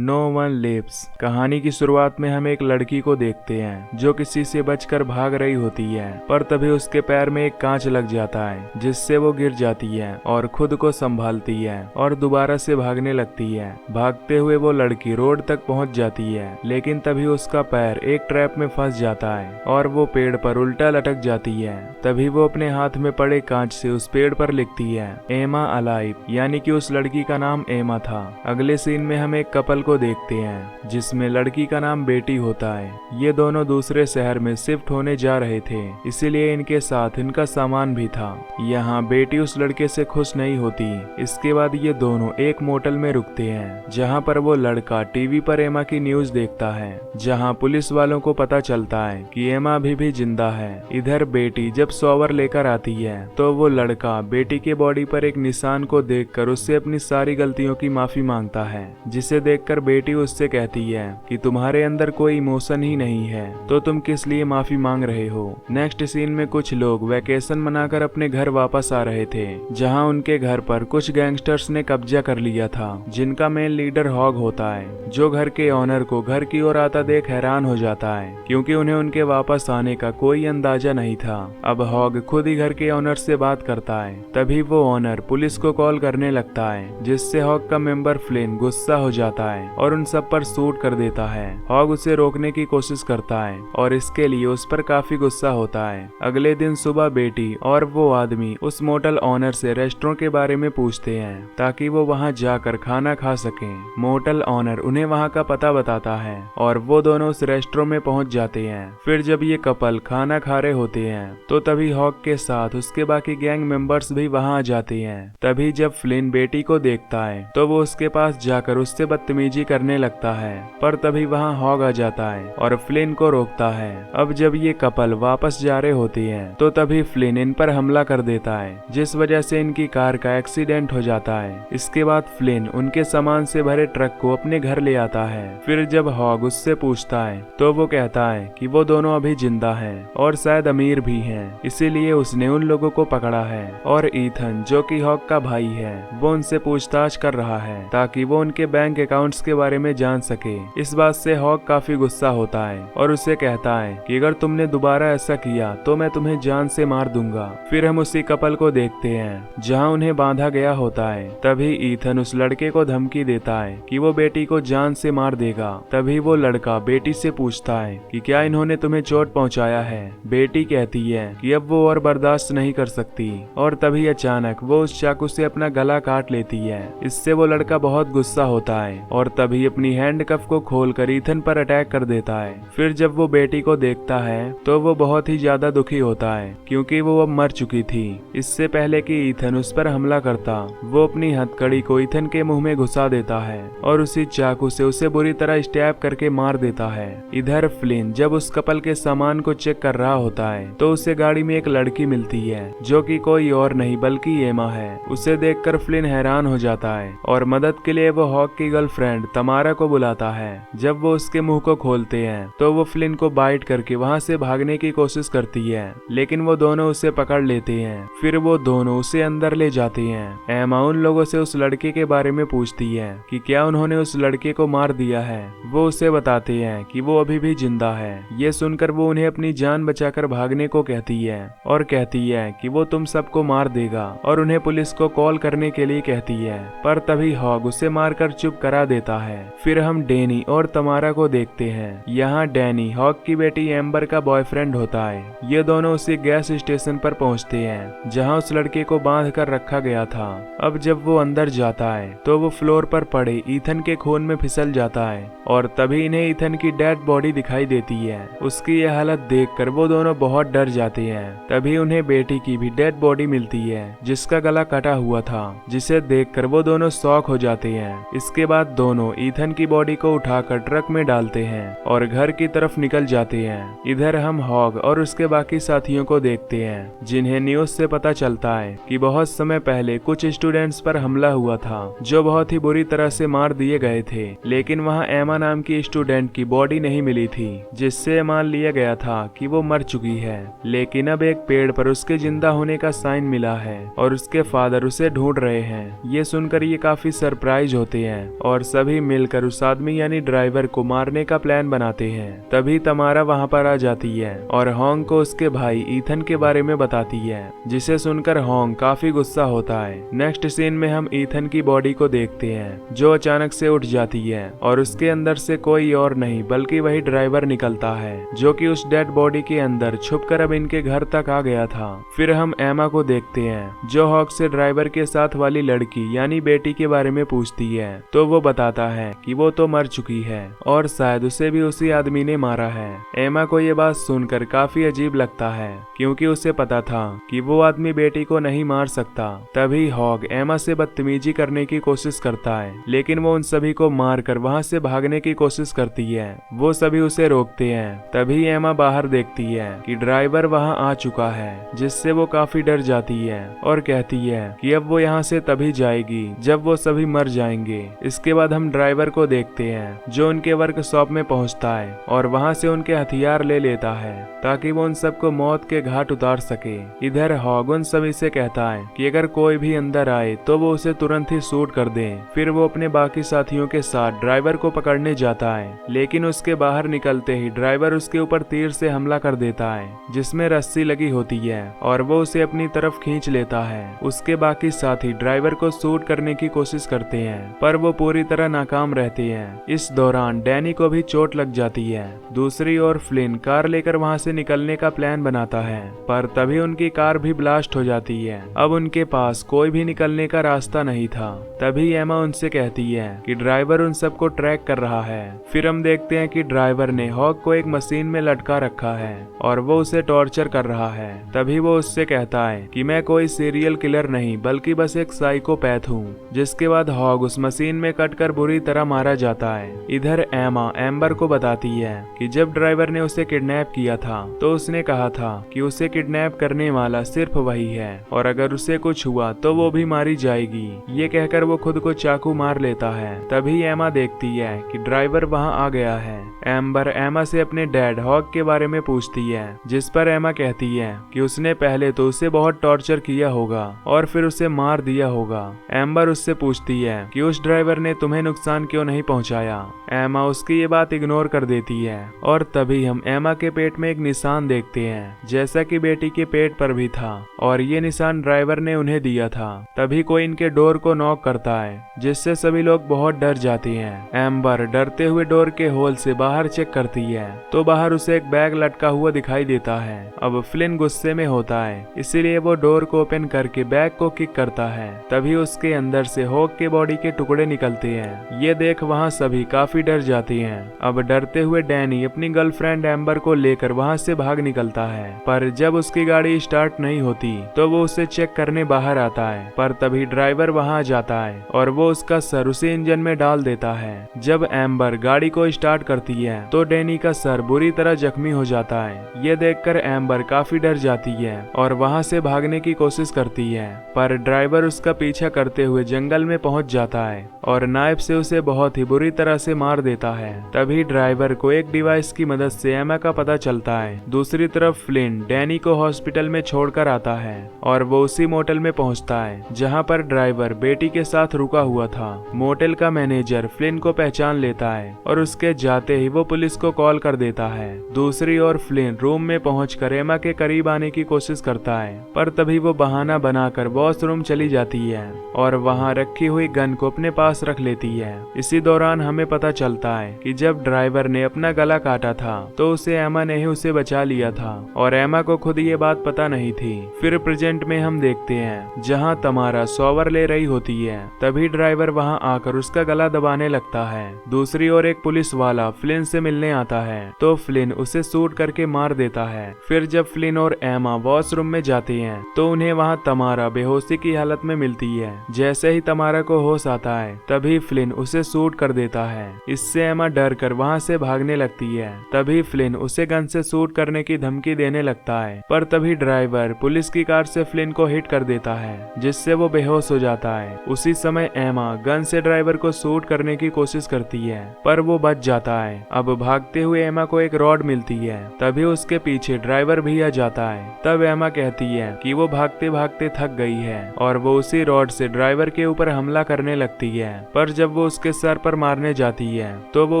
No one lives. कहानी की शुरुआत में हम एक लड़की को देखते हैं जो किसी से बचकर भाग रही होती है, पर तभी उसके पैर में एक कांच लग जाता है जिससे वो गिर जाती है और खुद को संभालती है और दोबारा से भागने लगती है। भागते हुए वो लड़की रोड तक पहुंच जाती है, लेकिन तभी उसका पैर एक ट्रैप में फंस जाता है और वो पेड़ पर उल्टा लटक जाती है। तभी वो अपने हाथ में पड़े कांच से उस पेड़ पर लिखती है एमा अलाइव, यानी कि उस लड़की का नाम एमा था। अगले सीन में हम एक कपल को देखते हैं जिसमें लड़की का नाम बेटी होता है। ये दोनों दूसरे शहर में शिफ्ट होने जा रहे थे, इसीलिए इनके साथ इनका सामान भी था। यहाँ बेटी उस लड़के से खुश नहीं होती। इसके बाद ये दोनों एक मोटल में रुकते हैं जहाँ पर वो लड़का टीवी पर एमा की न्यूज देखता है, जहाँ पुलिस वालों को पता चलता है कि एमा अभी भी जिंदा है। इधर बेटी जब शॉवर लेकर आती है तो वो लड़का बेटी के बॉडी पर एक निशान को देखकर उससे अपनी सारी गलतियों की माफी मांगता है, जिसे देखकर बेटी उससे कहती है कि तुम्हारे अंदर कोई इमोशन ही नहीं है तो तुम किस लिए माफी मांग रहे हो। नेक्स्ट सीन में कुछ लोग वैकेशन मनाकर अपने घर वापस आ रहे थे, जहां उनके घर पर कुछ गैंगस्टर्स ने कब्जा कर लिया था, जिनका मेन लीडर हॉग होता है, जो घर के ऑनर को घर की ओर आता देख हैरान हो जाता है क्योंकि उन्हें उनके वापस आने का कोई अंदाजा नहीं था। अब हॉग खुद ही घर के ऑनर से बात करता है। तभी वो ऑनर पुलिस को कॉल करने लगता है, जिससे हॉग का मेंबर फ्लिन गुस्सा हो जाता है और उन सब पर शूट कर देता है। हॉग उसे रोकने की कोशिश करता है और इसके लिए उस पर काफी गुस्सा होता है। अगले दिन सुबह बेटी और वो आदमी उस मोटल ऑनर से रेस्टोरेंट के बारे में पूछते हैं ताकि वो वहां जाकर खाना खा सकें। मोटल ऑनर उन्हें वहां का पता बताता है और वो दोनों उस रेस्टोरेंट में पहुंच जाते हैं। फिर जब ये कपल खाना खा रहे होते हैं तो तभी हॉग के साथ उसके बाकी गैंग मेंबर्स भी वहां आ जाते हैं। तभी जब फ्लिन बेटी को देखता है तो वो उसके पास जाकर उससे बदतमीजी करने लगता है, पर तभी वहां हॉग आ जाता है और फ्लिन को रोकता है। अब जब ये कपल वापस जा रहे होते हैं तो तभी फ्लिन इन पर हमला कर देता है, जिस वजह से इनकी कार का एक्सीडेंट हो जाता है। इसके बाद फ्लिन उनके सामान से भरे ट्रक को अपने घर ले आता है। फिर जब हॉग उससे पूछता है तो वो कहता है कि वो दोनों अभी जिंदा हैं और शायद अमीर भी हैं, इसीलिए उसने उन लोगों को पकड़ा है। और ईथन जो कि हॉग का भाई है, वो उनसे पूछताछ कर रहा है ताकि वो उनके बैंक अकाउंट्स के बारे में जान सके। इस बात से हॉग काफी गुस्सा होता है और उसे कहता है कि अगर तुमने दोबारा ऐसा किया तो मैं तुम्हें जान से मार दूंगा। फिर हम उसी कपल को देखते हैं जहां उन्हें बांधा गया होता है। तभी ईथन उस लड़के को धमकी देता है कि वो बेटी को जान से मार देगा। तभी वो लड़का बेटी से पूछता है कि क्या इन्होंने तुम्हें चोट पहुंचाया है। बेटी कहती है कि अब वो और बर्दाश्त नहीं कर सकती और तभी अचानक वो उस चाकू से अपना गला काट लेती है। इससे वो लड़का बहुत गुस्सा होता है और तभी अपनी हैंड कफ को खोलकर ईथन पर अटैक कर देता है। फिर जब वो बेटी को देखता है तो वो बहुत ही ज्यादा दुखी होता है क्योंकि वो अब मर चुकी थी। इससे पहले कि ईथन उस पर हमला करता, वो अपनी हथकड़ी को ईथन के मुंह में घुसा देता है और उसी चाकू से उसे बुरी तरह स्टैब करके मार देता है। इधर फ्लिन जब उस कपल के सामान को चेक कर रहा होता है तो उसे गाड़ी में एक लड़की मिलती है जो कि कोई और नहीं बल्कि एमा है। उसे देखकर फ्लिन हैरान हो जाता है और मदद के लिए वो हॉग की गर्लफ्रेंड तमारा को बुलाता है। जब वो उसके मुंह को खोलते हैं तो वो फ्लिन को बाइट करके वहां से भागने की कोशिश करती है, लेकिन वो दोनों उसे पकड़ लेते हैं। फिर वो दोनों उसे अंदर ले जाते हैं। एमा उन लोगों से उस लड़के के बारे में पूछती है कि क्या उन्होंने उस लड़के को मार दिया है। वो उसे बताते हैं कि वो अभी भी जिंदा है। ये सुनकर वो उन्हें अपनी जान बचाकर भागने को कहती है और कहती है कि वो तुम सबको मार देगा और उन्हें पुलिस को कॉल करने के लिए कहती है, पर तभी हॉग उसे मारकर चुप करा देता है। फिर हम डैनी और तमारा को देखते हैं। यहाँ डैनी हॉग की बेटी एम्बर का बॉयफ्रेंड होता है। ये दोनों उसी गैस स्टेशन पर पहुंचते हैं जहां उस लड़के को बांध कर रखा गया था। अब जब वो अंदर जाता है तो वो फ्लोर पर पड़े ईथन के खून में फिसल जाता है और तभी इन्हें ईथन की डेड बॉडी दिखाई देती है। उसकी यह हालत देखकर वो दोनों बहुत डर जाते हैं। तभी उन्हें बेटी की भी डेड बॉडी मिलती है जिसका गला कटा हुआ था, जिसे देखकर वो दोनों शॉक हो जाते हैं। इसके बाद दोनों ईथन की बॉडी को उठाकर ट्रक में डालते हैं और घर की तरफ निकल जाते हैं। इधर हम हॉग और उसके बाकी साथियों को देखते हैं जिन्हें न्यूज से पता चलता है कि बहुत समय पहले कुछ स्टूडेंट्स पर हमला हुआ था जो बहुत ही बुरी तरह से मार दिए गए थे, लेकिन वहां एमा नाम की स्टूडेंट की बॉडी नहीं मिली थी, जिससे मान लिया गया था कि वो मर चुकी है। लेकिन अब एक पेड़ पर उसके जिंदा होने का साइन मिला है और उसके फादर उसे ढूंढ रहे हैं। ये सुनकर ये काफी सरप्राइज होते हैं और सभी सभी मिलकर उस आदमी यानी ड्राइवर को मारने का प्लान बनाते हैं। तभी तमारा वहाँ पर आ जाती है और हॉन्ग को उसके भाई ईथन के बारे में बताती है, जिसे सुनकर हॉन्ग काफी गुस्सा होता है। नेक्स्ट सीन में हम ईथन की बॉडी को देखते हैं जो अचानक से उठ जाती है और उसके अंदर से कोई और नहीं बल्कि वही ड्राइवर निकलता है जो कि उस डेड बॉडी के अंदर छुपकर अब इनके घर तक आ गया था। फिर हम एमा को देखते हैं जो हॉक से ड्राइवर के साथ वाली लड़की यानी बेटी के बारे में पूछती है, तो वो बताता है कि वो तो मर चुकी है और शायद उसे भी उसी आदमी ने मारा है। एमा को ये बात सुनकर काफी अजीब लगता है क्योंकि उसे पता था कि वो आदमी बेटी को नहीं मार सकता। तभी हॉग एमा से बदतमीजी करने की कोशिश करता है, लेकिन वो उन सभी को मारकर वहां से भागने की कोशिश करती है। वो सभी उसे रोकते हैं। तभी एमा बाहर देखती है कि ड्राइवर वहां आ चुका है, जिससे वो काफी डर जाती है और कहती है कि अब वो यहाँ से तभी जाएगी जब वो सभी मर जाएंगे। इसके बाद हम ड्राइवर को देखते हैं जो उनके वर्कशॉप में पहुंचता है और वहां से उनके हथियार ले लेता है ताकि वो उन सबको मौत के घाट उतार सके। इधर हॉग उन सभी से कहता है कि अगर कोई भी अंदर आए तो वो उसे तुरंत ही शूट कर दे। फिर वो अपने बाकी साथियों के साथ ड्राइवर को पकड़ने जाता है, लेकिन उसके बाहर निकलते ही ड्राइवर उसके ऊपर तीर से हमला कर देता है जिसमें रस्सी लगी होती है और वो उसे अपनी तरफ खींच लेता है। उसके बाकी साथी ड्राइवर को शूट करने की कोशिश करते हैं पर वो पूरी तरह नाकाम रहते हैं। इस दौरान डैनी को भी चोट लग जाती है। दूसरी ओर फ्लिन कार लेकर वहां से निकलने का प्लान बनाता है पर तभी उनकी कार भी ब्लास्ट हो जाती है। अब उनके पास कोई भी निकलने का रास्ता नहीं था। तभी एमा उनसे कहती है कि ड्राइवर उन सबको ट्रैक कर रहा है। फिर हम देखते हैं कि ड्राइवर ने हॉग को एक मशीन में लटका रखा है और वो उसे टॉर्चर कर रहा है। तभी वो उससे कहता है कि मैं कोई सीरियल किलर नहीं बल्कि बस एक साइकोपैथ हूँ। जिसके बाद हॉग उस मशीन में कटकर बुरी तरह मारा जाता है। इधर एमा एम्बर को बताती है कि जब ड्राइवर ने उसे किडनैप किया था तो उसने कहा था कि उसे किडनैप करने वाला सिर्फ वही है और अगर उसे कुछ हुआ तो वो भी मारी जाएगी। ये कहकर वो खुद को चाकू मार लेता है। तभी एमा देखती है कि ड्राइवर वहां आ गया है। एम्बर एमा से अपने डैड हॉग के बारे में पूछती है, जिस पर एमा कहती है कि उसने पहले तो उसे बहुत टॉर्चर किया होगा और फिर उसे मार दिया होगा। एम्बर उससे पूछती है कि उस ड्राइवर ने तुम्हें नुकसान क्यों नहीं पहुंचाया। एमा उसकी ये बात इग्नोर कर देती है और तभी हम एमा के पेट में एक निशान देखते हैं जैसा कि बेटी के पेट पर भी था और ये निशान ड्राइवर ने उन्हें दिया था। तभी कोई इनके डोर को नॉक करता है जिससे सभी लोग बहुत डर जाते हैं। एम्बर डरते हुए डोर के होल से बाहर चेक करती है तो बाहर उसे एक बैग लटका हुआ दिखाई देता है। अब फ्लिन गुस्से में होता है इसीलिए वो डोर को ओपन करके बैग को किक करता है। तभी उसके अंदर से हॉग के बॉडी के टुकड़े निकलते हैं। ये देख वहाँ सभी काफी डर जाते हैं। अब डरते हुए डैनी अपनी गर्लफ्रेंड एम्बर को लेकर वहाँ से भाग निकलता है पर जब उसकी गाड़ी स्टार्ट नहीं होती तो वो उसे चेक करने बाहर आता है पर तभी ड्राइवर वहाँ आ जाता है और वो उसका सर उसी इंजन में डाल देता है। जब एम्बर गाड़ी को स्टार्ट करती है तो डैनी का सर बुरी तरह जख्मी हो जाता है। ये देखकर एम्बर काफी डर जाती है और वहाँ से भागने की कोशिश करती है पर ड्राइवर उसका पीछा करते हुए जंगल में पहुँच जाता है और नाइफ से उसे बहुत ही बुरी तरह से मार देता है। तभी ड्राइवर को एक डिवाइस की मदद से एमा का पता चलता है। दूसरी तरफ फ्लिन डैनी को हॉस्पिटल में छोड़कर आता है और वो उसी मोटेल में पहुंचता है जहां पर ड्राइवर बेटी के साथ रुका हुआ था। मोटेल का मैनेजर फ्लिन को पहचान लेता है और उसके जाते ही वो पुलिस को कॉल कर देता है। दूसरी ओर फ्लिन रूम में पहुंचकर एमा के करीब आने की कोशिश करता है पर तभी वो बहाना बनाकर वॉशरूम चली जाती है और वहां रखी हुई गन को अपने पास रख लेती है। इसी दौरान हमें पता चलता है कि जब ड्राइवर ने अपना गला काटा था तो उसे एमा ने ही उसे बचा लिया था और एमा को खुद ये बात पता नहीं थी। फिर प्रेजेंट में हम देखते हैं जहां तमारा शॉवर ले रही होती है। तभी ड्राइवर वहां आकर उसका गला दबाने लगता है। दूसरी ओर एक पुलिस वाला फ्लिन से मिलने आता है तो फ्लिन उसे शूट करके मार देता है। फिर जब फ्लिन और एमा वॉशरूम में जाते हैं तो उन्हें वहां तमारा बेहोशी की हालत में मिलती है। जैसे ही तमारा को होश आता है तभी फ्लिन उसे शूट कर देता है। इससे एमा डर कर वहाँ से भागने लगती है। तभी फ्लिन उसे गन से शूट करने की धमकी देने लगता है पर तभी ड्राइवर पुलिस की कार से फ्लिन को हिट कर देता है जिससे वो बेहोश हो जाता है। उसी समय एमा गन से ड्राइवर को शूट करने की कोशिश करती है पर वो बच जाता है। अब भागते हुए एमा को एक रॉड मिलती है। तभी उसके पीछे ड्राइवर भी आ जाता है। तब एमा कहती है कि वो भागते भागते थक गई है और वो उसी रॉड से ड्राइवर के ऊपर हमला करने लगती है। है, पर जब वो उसके सर पर मारने जाती है तो वो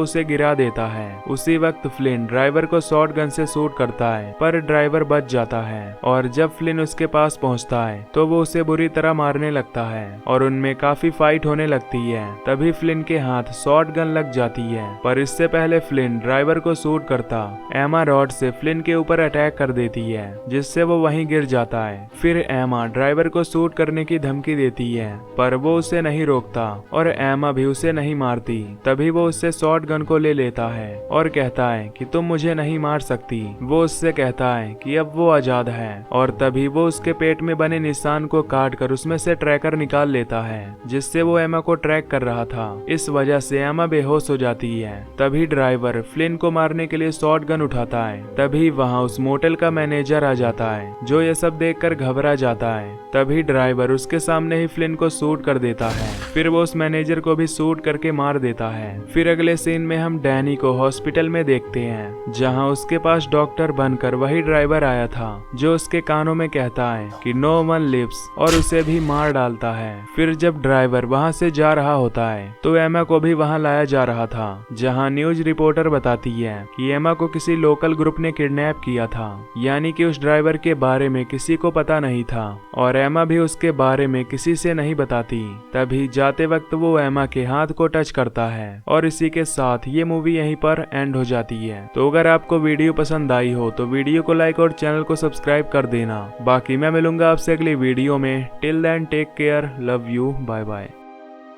उसे गिरा देता है। उसी वक्त फ्लिन ड्राइवर को शॉट गन से शूट करता है, पर ड्राइवर बच जाता है और जब फ्लिन उसके पास पहुंचता है तो वो उसे बुरी तरह मारने लगता है और उनमें काफी फाइट होने लगती है। तभी फ्लिन के हाथ शॉट गन लग जाती है, पर इससे पहले फ्लिन ड्राइवर को शूट करता एमा रॉड से फ्लिन के ऊपर अटैक कर देती है, जिससे वो वहीं गिर जाता है। फिर एमा ड्राइवर को शूट करने की धमकी देती है, पर वो उसे नहीं रोकता और एमा भी उसे नहीं मारती। तभी वो उससे शॉट गन को ले लेता है और कहता है कि तुम मुझे नहीं मार सकती। वो उससे कहता है कि अब वो आजाद है और तभी वो उसके पेट में बने निशान को काट कर उसमें से ट्रैकर निकाल लेता है, जिससे वो एमा को ट्रैक कर रहा था। इस वजह से एमा बेहोश हो जाती है। तभी ड्राइवर फ्लिन को मारने के लिए शॉट गन उठाता है। तभी वहाँ उस मोटेल का मैनेजर आ जाता है, जो ये सब देखकर घबरा जाता है। तभी ड्राइवर उसके सामने ही फ्लिन को शूट कर देता है। फिर वो उस मैनेजर को भी शूट करके मार देता है। फिर अगले सीन में हम डैनी को हॉस्पिटल में देखते हैं, जहाँ उसके पास डॉक्टर बनकर वही ड्राइवर आया था, जो उसके कानों में कहता है कि नो वन लिव्स और उसे भी मार डालता है। फिर जब ड्राइवर वहाँ से जा रहा होता है तो एमा को भी वहाँ लाया जा रहा था, जहाँ न्यूज रिपोर्टर बताती है कि एमा को किसी लोकल ग्रुप ने किडनैप किया था, यानी कि उस ड्राइवर के बारे में किसी को पता नहीं था और एमा भी उसके बारे में किसी से नहीं बताती। तभी जाते वक्त वो एमा के हाथ को टच करता है और इसी के साथ ये मूवी यहीं पर एंड हो जाती है। तो अगर आपको वीडियो पसंद आई हो तो वीडियो को लाइक और चैनल को सब्सक्राइब कर देना। बाकी मैं मिलूंगा आपसे अगली वीडियो में। Till then take care, love you, bye bye.